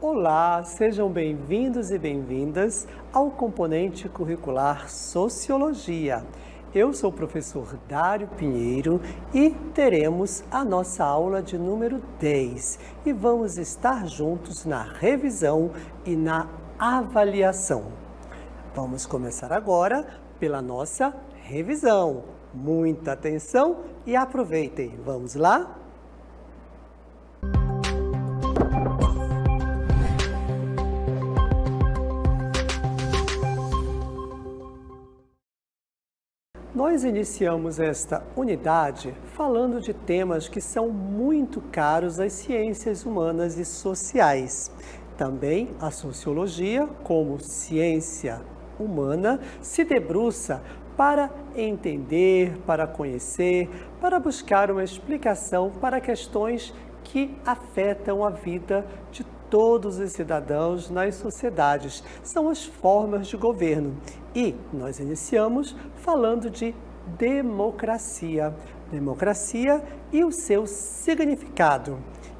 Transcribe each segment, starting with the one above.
Olá, sejam bem-vindos e bem-vindas ao componente curricular Sociologia. Eu sou o professor Dário Pinheiro e teremos a nossa aula de número 10 e vamos estar juntos na revisão e na avaliação. Vamos começar agora pela nossa revisão. Muita atenção e aproveitem. Vamos lá? Nós iniciamos esta unidade falando de temas que são muito caros às ciências humanas e sociais. Também a sociologia, como ciência humana, se debruça para entender, para conhecer, para buscar uma explicação para questões que afetam a vida de todos os cidadãos nas sociedades. São as formas de governo. E nós iniciamos falando de democracia. Democracia e o seu significado.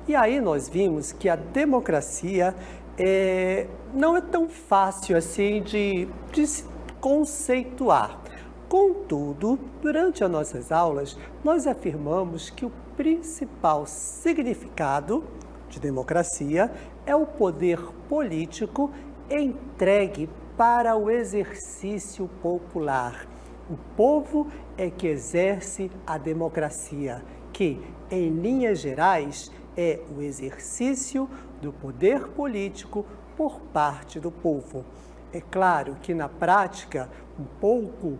E aí nós vimos que a democracia não é tão fácil assim de se conceituar. Contudo, durante as nossas aulas, nós afirmamos que o principal significado de democracia é o poder político entregue para o exercício popular. O povo é que exerce a democracia, que, em linhas gerais, é o exercício do poder político por parte do povo. É claro que, na prática, um pouco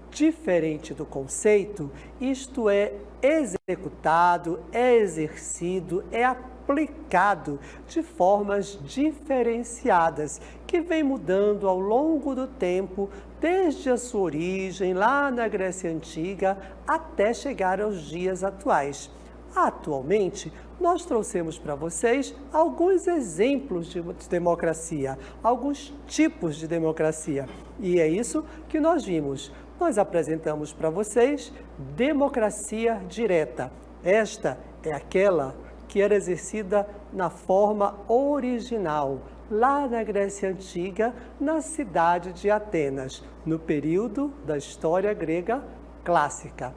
diferente do conceito, isto é executado, é exercido, é aplicado de formas diferenciadas, que vem mudando ao longo do tempo, desde a sua origem, lá na Grécia Antiga, até chegar aos dias atuais. Atualmente, nós trouxemos para vocês alguns exemplos de democracia, alguns tipos de democracia, e é isso que nós vimos. Nós apresentamos para vocês democracia direta. Esta é aquela que era exercida na forma original, lá na Grécia Antiga, na cidade de Atenas, no período da história grega clássica.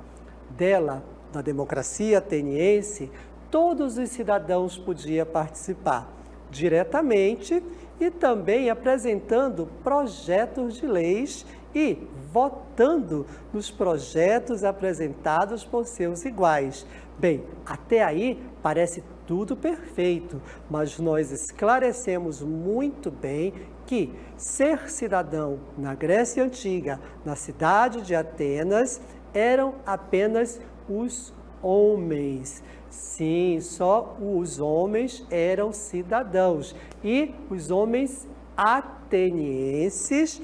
Dela, da democracia ateniense, todos os cidadãos podiam participar diretamente e também apresentando projetos de leis e votando nos projetos apresentados por seus iguais. Bem, até aí parece tudo perfeito, mas nós esclarecemos muito bem que ser cidadão na Grécia Antiga, na cidade de Atenas, eram apenas os homens. Sim, só os homens eram cidadãos. E os homens atenienses,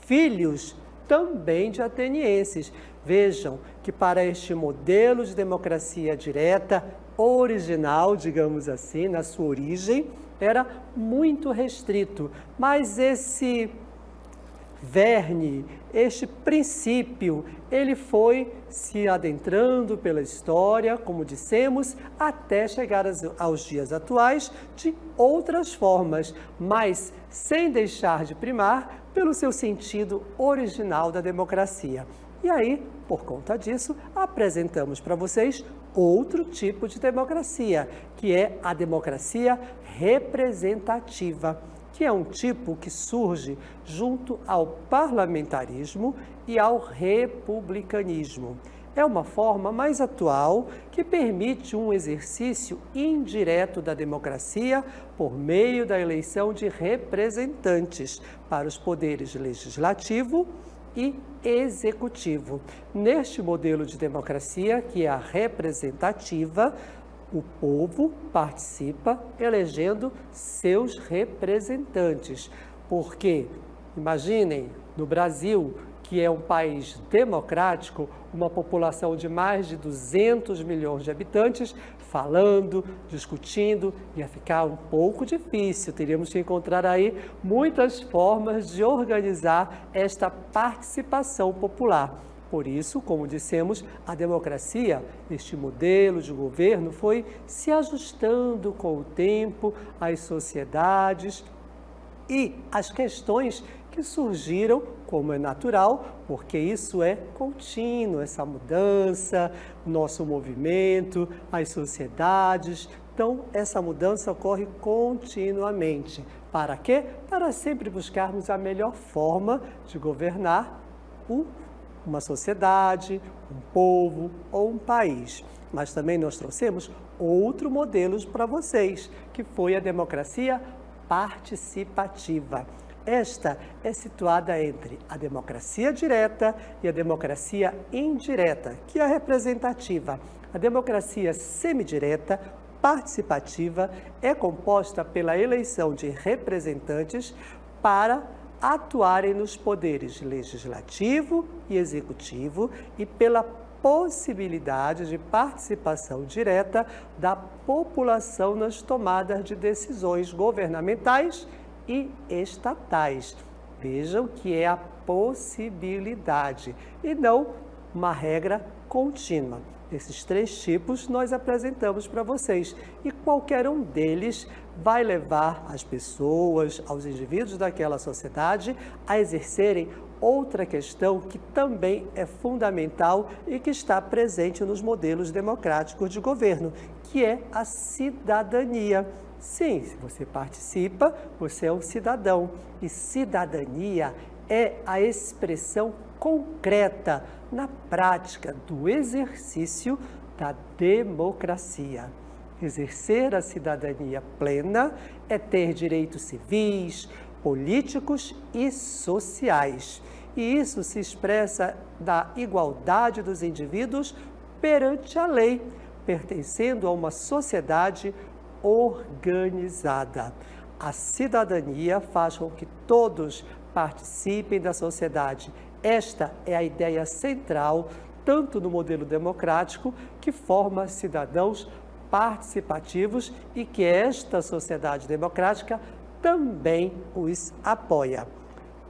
filhos também de atenienses. Vejam que para este modelo de democracia direta, original, digamos assim, na sua origem, era muito restrito. Mas esse este princípio, ele foi se adentrando pela história, como dissemos, até chegar aos dias atuais de outras formas, mas sem deixar de primar pelo seu sentido original da democracia. E aí, por conta disso, apresentamos para vocês outro tipo de democracia, que é a democracia representativa, que é um tipo que surge junto ao parlamentarismo e ao republicanismo. É uma forma mais atual que permite um exercício indireto da democracia por meio da eleição de representantes para os poderes legislativo e executivo. Neste modelo de democracia, que é a representativa, o povo participa elegendo seus representantes. Porque, imaginem, no Brasil, que é um país democrático, uma população de mais de 200 milhões de habitantes, falando, discutindo, ia ficar um pouco difícil. Teríamos que encontrar aí muitas formas de organizar esta participação popular. Por isso, como dissemos, a democracia, este modelo de governo, foi se ajustando com o tempo, às sociedades e às questões que surgiram, como é natural, porque isso é contínuo, essa mudança, nosso movimento, as sociedades. Então, essa mudança ocorre continuamente. Para quê? Para sempre buscarmos a melhor forma de governar uma sociedade, um povo ou um país. Mas também nós trouxemos outro modelo para vocês, que foi a democracia participativa. Esta é situada entre a democracia direta e a democracia indireta, que é a representativa. A democracia semidireta, participativa, é composta pela eleição de representantes para atuarem nos poderes legislativo e executivo e pela possibilidade de participação direta da população nas tomadas de decisões governamentais e estatais. Vejam que é a possibilidade e não uma regra contínua. Esses 3 tipos nós apresentamos para vocês e qualquer um deles vai levar as pessoas, aos indivíduos daquela sociedade a exercerem outra questão que também é fundamental e que está presente nos modelos democráticos de governo, que é a cidadania. Sim, se você participa, você é um cidadão e cidadania é a expressão concreta, na prática, do exercício da democracia. Exercer a cidadania plena é ter direitos civis, políticos e sociais. E isso se expressa da igualdade dos indivíduos perante a lei, pertencendo a uma sociedade organizada. A cidadania faz com que todos participem da sociedade. Esta é a ideia central, tanto no modelo democrático, que forma cidadãos participativos e que esta sociedade democrática também os apoia.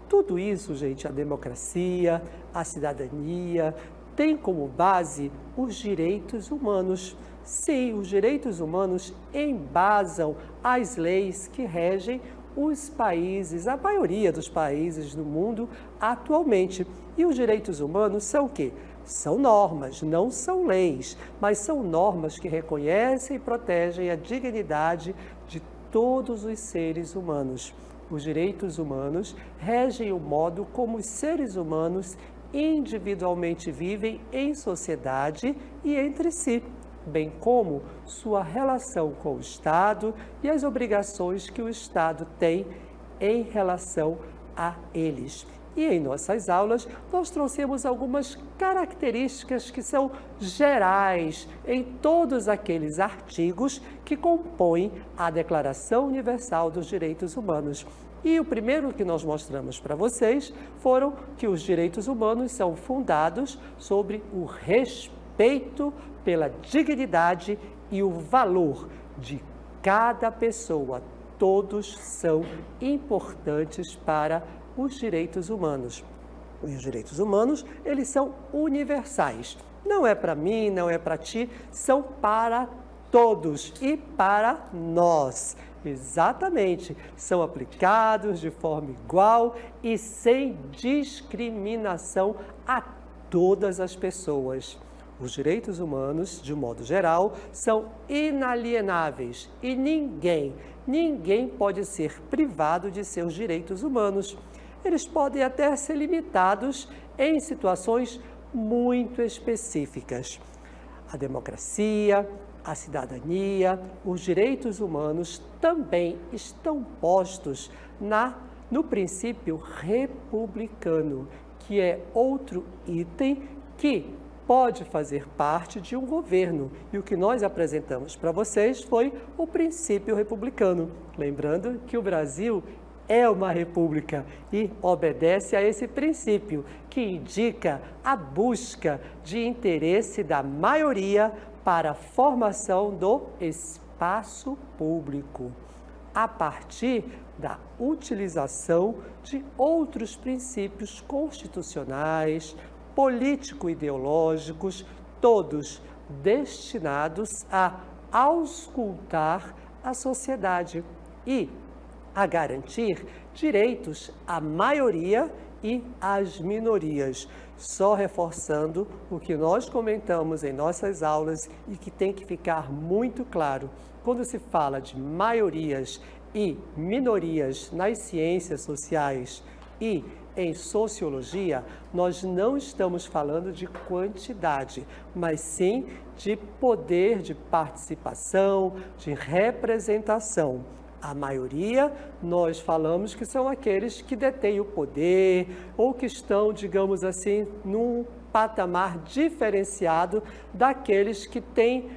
Tudo isso, gente, a democracia, a cidadania, tem como base os direitos humanos. Sim, os direitos humanos embasam as leis que regem os países, a maioria dos países do mundo atualmente. E os direitos humanos são o quê? São normas, não são leis, mas são normas que reconhecem e protegem a dignidade de todos os seres humanos. Os direitos humanos regem o modo como os seres humanos individualmente vivem em sociedade e entre si, bem como sua relação com o Estado e as obrigações que o Estado tem em relação a eles. E em nossas aulas, nós trouxemos algumas características que são gerais em todos aqueles artigos que compõem a Declaração Universal dos Direitos Humanos. E o primeiro que nós mostramos para vocês foram que os direitos humanos são fundados sobre o respeito pela dignidade e o valor de cada pessoa. Todos são importantes para os direitos humanos. E os direitos humanos, eles são universais. Não é para mim, não é para ti, são para todos e para nós. Exatamente, são aplicados de forma igual e sem discriminação a todas as pessoas. Os direitos humanos, de modo geral, são inalienáveis e ninguém pode ser privado de seus direitos humanos. Eles podem até ser limitados em situações muito específicas. A democracia, a cidadania, os direitos humanos também estão postos no princípio republicano, que é outro item que pode fazer parte de um governo. E o que nós apresentamos para vocês foi o princípio republicano. Lembrando que o Brasil é uma república e obedece a esse princípio, que indica a busca de interesse da maioria para a formação do espaço público, a partir da utilização de outros princípios constitucionais, político-ideológicos, todos destinados a auscultar a sociedade e a garantir direitos à maioria e às minorias, só reforçando o que nós comentamos em nossas aulas e que tem que ficar muito claro. Quando se fala de maiorias e minorias nas ciências sociais e em sociologia, nós não estamos falando de quantidade, mas sim de poder de participação, de representação. A maioria, nós falamos que são aqueles que detêm o poder ou que estão, digamos assim, num patamar diferenciado daqueles que têm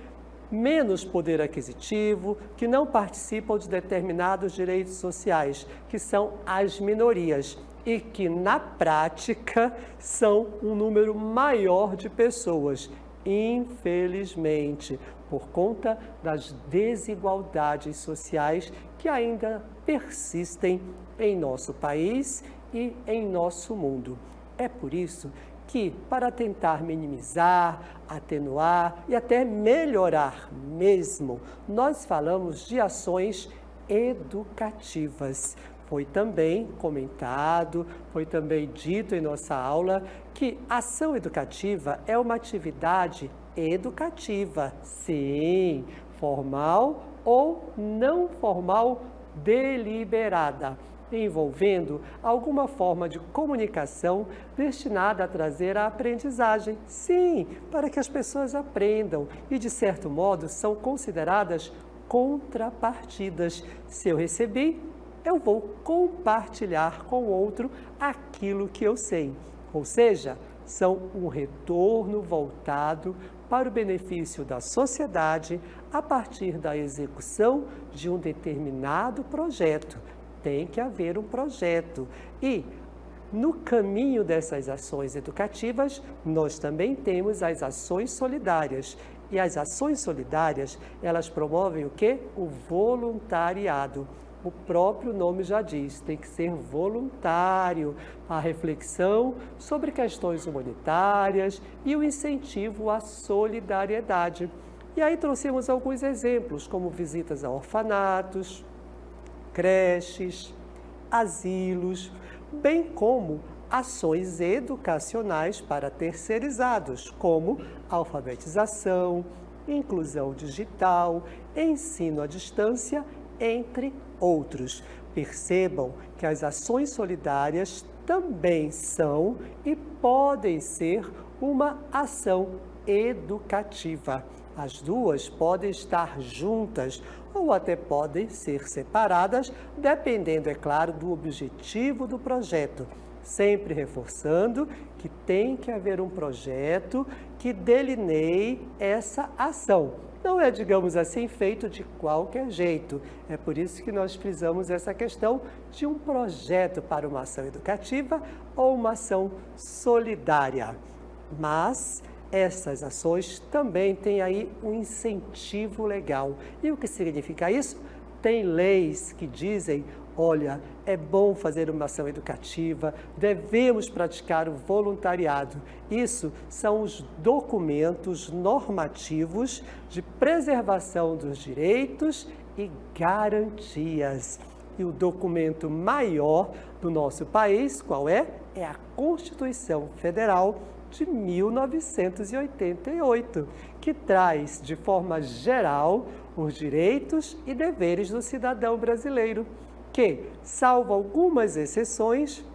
menos poder aquisitivo, que não participam de determinados direitos sociais, que são as minorias e que, na prática, são um número maior de pessoas, infelizmente, por conta das desigualdades sociais que ainda persistem em nosso país e em nosso mundo. É por isso que, para tentar minimizar, atenuar e até melhorar mesmo, nós falamos de ações educativas. Foi também comentado, foi também dito em nossa aula que ação educativa é uma atividade educativa, sim, formal ou não formal, deliberada, envolvendo alguma forma de comunicação destinada a trazer a aprendizagem, sim, para que as pessoas aprendam e, de certo modo, são consideradas contrapartidas. Se eu recebi, eu vou compartilhar com o outro aquilo que eu sei. Ou seja, são um retorno voltado para o benefício da sociedade a partir da execução de um determinado projeto. Tem que haver um projeto. E, no caminho dessas ações educativas, nós também temos as ações solidárias. E as ações solidárias, elas promovem o quê? O voluntariado. O próprio nome já diz, tem que ser voluntário, a reflexão sobre questões humanitárias e o incentivo à solidariedade. E aí trouxemos alguns exemplos, como visitas a orfanatos, creches, asilos, bem como ações educacionais para terceirizados, como alfabetização, inclusão digital, ensino à distância, entre outros. Percebam que as ações solidárias também são e podem ser uma ação educativa. As duas podem estar juntas ou até podem ser separadas, dependendo, é claro, do objetivo do projeto. Sempre reforçando que tem que haver um projeto que delineie essa ação. Não é, digamos assim, feito de qualquer jeito. É por isso que nós frisamos essa questão de um projeto para uma ação educativa ou uma ação solidária. Mas essas ações também têm aí um incentivo legal. E o que significa isso? Tem leis que dizem, olha, é bom fazer uma ação educativa, devemos praticar o voluntariado. Isso são os documentos normativos de preservação dos direitos e garantias. E o documento maior do nosso país, qual é? É a Constituição Federal de 1988, que traz de forma geral os direitos e deveres do cidadão brasileiro, que, salvo algumas exceções,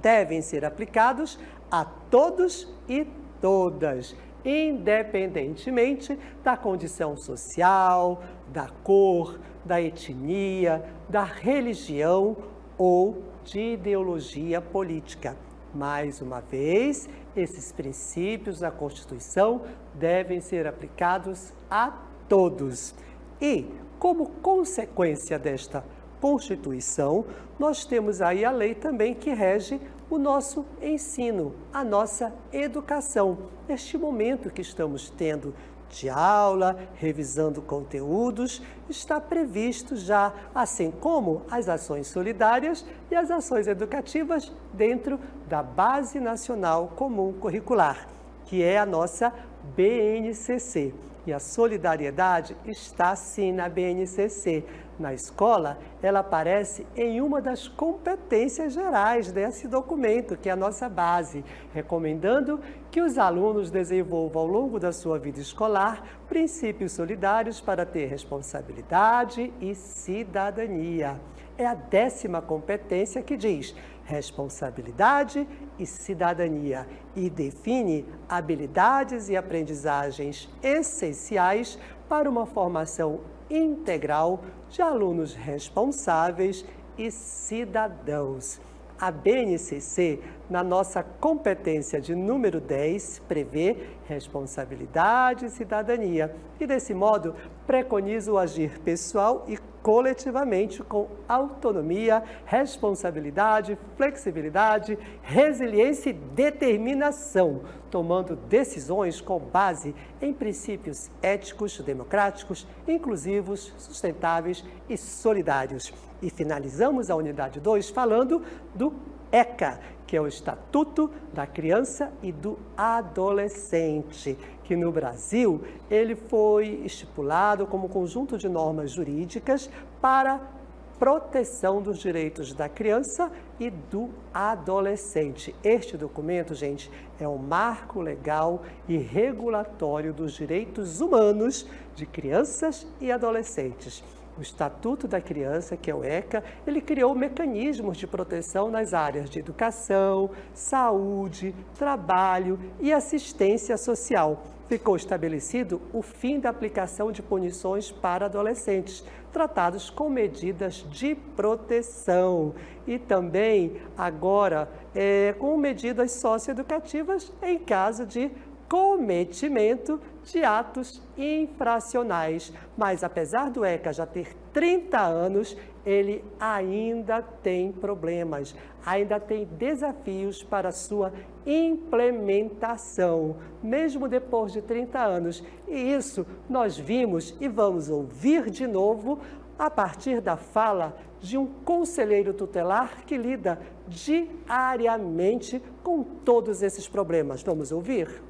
devem ser aplicados a todos e todas, independentemente da condição social, da cor, da etnia, da religião ou de ideologia política. Mais uma vez, esses princípios da Constituição devem ser aplicados a todos. E, como consequência desta Constituição, nós temos aí a lei também que rege o nosso ensino, a nossa educação. Neste momento que estamos tendo de aula, revisando conteúdos, está previsto já, assim como as ações solidárias e as ações educativas dentro da Base Nacional Comum Curricular, que é a nossa BNCC. E a solidariedade está sim na BNCC. Na escola, ela aparece em uma das competências gerais desse documento, que é a nossa base, recomendando que os alunos desenvolvam ao longo da sua vida escolar princípios solidários para ter responsabilidade e cidadania. É a 10ª competência que diz responsabilidade e cidadania e define habilidades e aprendizagens essenciais para uma formação integral de alunos responsáveis e cidadãos. A BNCC, na nossa competência de número 10, prevê responsabilidade e cidadania e, desse modo, preconiza o agir pessoal e coletivamente com autonomia, responsabilidade, flexibilidade, resiliência e determinação, tomando decisões com base em princípios éticos, democráticos, inclusivos, sustentáveis e solidários. E finalizamos a unidade 2 falando do ECA, que é o Estatuto da Criança e do Adolescente, que no Brasil ele foi estipulado como conjunto de normas jurídicas para proteção dos direitos da criança e do adolescente. Este documento, gente, é um marco legal e regulatório dos direitos humanos de crianças e adolescentes. O Estatuto da Criança, que é o ECA, ele criou mecanismos de proteção nas áreas de educação, saúde, trabalho e assistência social. Ficou estabelecido o fim da aplicação de punições para adolescentes, tratados com medidas de proteção. E também, agora, com medidas socioeducativas em caso de cometimento de atos infracionais. Mas, apesar do ECA já ter 30 anos, ele ainda tem problemas, ainda tem desafios para sua implementação, mesmo depois de 30 anos. E isso nós vimos e vamos ouvir de novo a partir da fala de um conselheiro tutelar que lida diariamente com todos esses problemas. Vamos ouvir?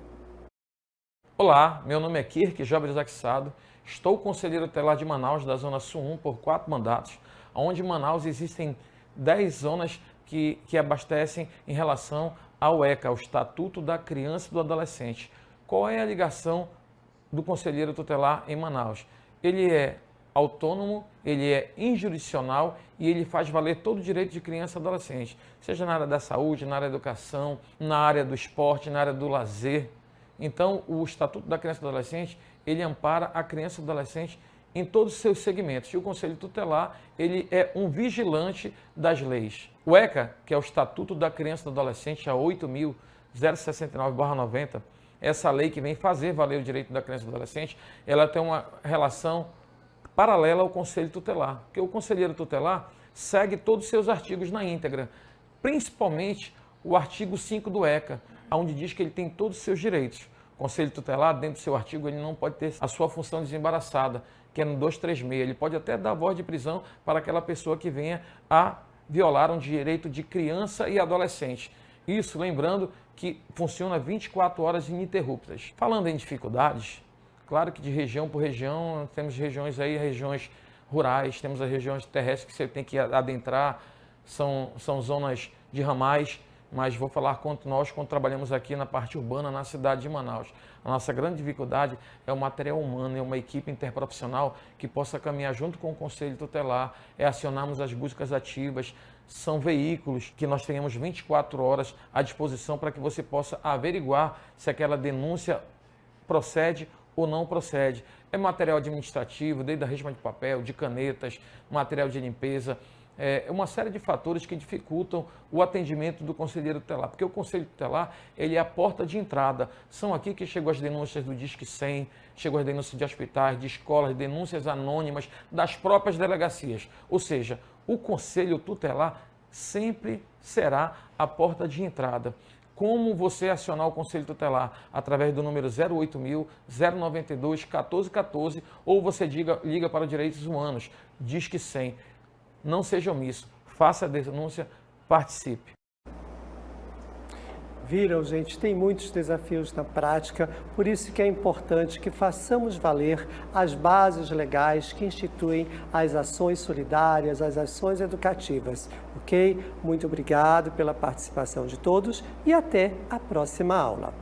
Olá, meu nome é Kirk Jobres Axado, estou conselheiro tutelar de Manaus, da Zona Sul 1, por 4 mandatos, onde em Manaus existem 10 zonas que abastecem em relação ao ECA, ao Estatuto da Criança e do Adolescente. Qual é a ligação do conselheiro tutelar em Manaus? Ele é autônomo, ele é injurisdicional e ele faz valer todo o direito de criança e adolescente, seja na área da saúde, na área da educação, na área do esporte, na área do lazer. Então, o Estatuto da Criança e do Adolescente, ele ampara a criança e o adolescente em todos os seus segmentos. E o Conselho Tutelar, ele é um vigilante das leis. O ECA, que é o Estatuto da Criança e do Adolescente, a 8.069/90, essa lei que vem fazer valer o direito da criança e do adolescente, ela tem uma relação paralela ao Conselho Tutelar, porque o Conselheiro Tutelar segue todos os seus artigos na íntegra, principalmente o artigo 5 do ECA, onde diz que ele tem todos os seus direitos. O Conselho Tutelar, dentro do seu artigo, ele não pode ter a sua função desembaraçada, que é no 236. Ele pode até dar voz de prisão para aquela pessoa que venha a violar um direito de criança e adolescente. Isso, lembrando que funciona 24 horas ininterruptas. Falando em dificuldades, claro que de região por região, temos regiões aí, regiões rurais, temos as regiões terrestres que você tem que adentrar, são zonas de ramais, mas vou falar quanto nós, quando trabalhamos aqui na parte urbana, na cidade de Manaus. A nossa grande dificuldade é o material humano, é uma equipe interprofissional que possa caminhar junto com o Conselho Tutelar, é acionarmos as buscas ativas, são veículos que nós tenhamos 24 horas à disposição para que você possa averiguar se aquela denúncia procede ou não procede. É material administrativo, desde a resma de papel, de canetas, material de limpeza, uma série de fatores que dificultam o atendimento do conselheiro tutelar, porque o conselho tutelar, ele é a porta de entrada. São aqui que chegam as denúncias do Disque 100, chegam as denúncias de hospitais, de escolas, denúncias anônimas das próprias delegacias. Ou seja, o conselho tutelar sempre será a porta de entrada. como você acionar o Conselho Tutelar através do número 08.092-1414 ou você liga para o Direitos Humanos, Disque 100. Não seja omisso, faça a denúncia, participe. Viram, gente, tem muitos desafios na prática, por isso que é importante que façamos valer as bases legais que instituem as ações solidárias, as ações educativas, ok? Muito obrigado pela participação de todos e até a próxima aula.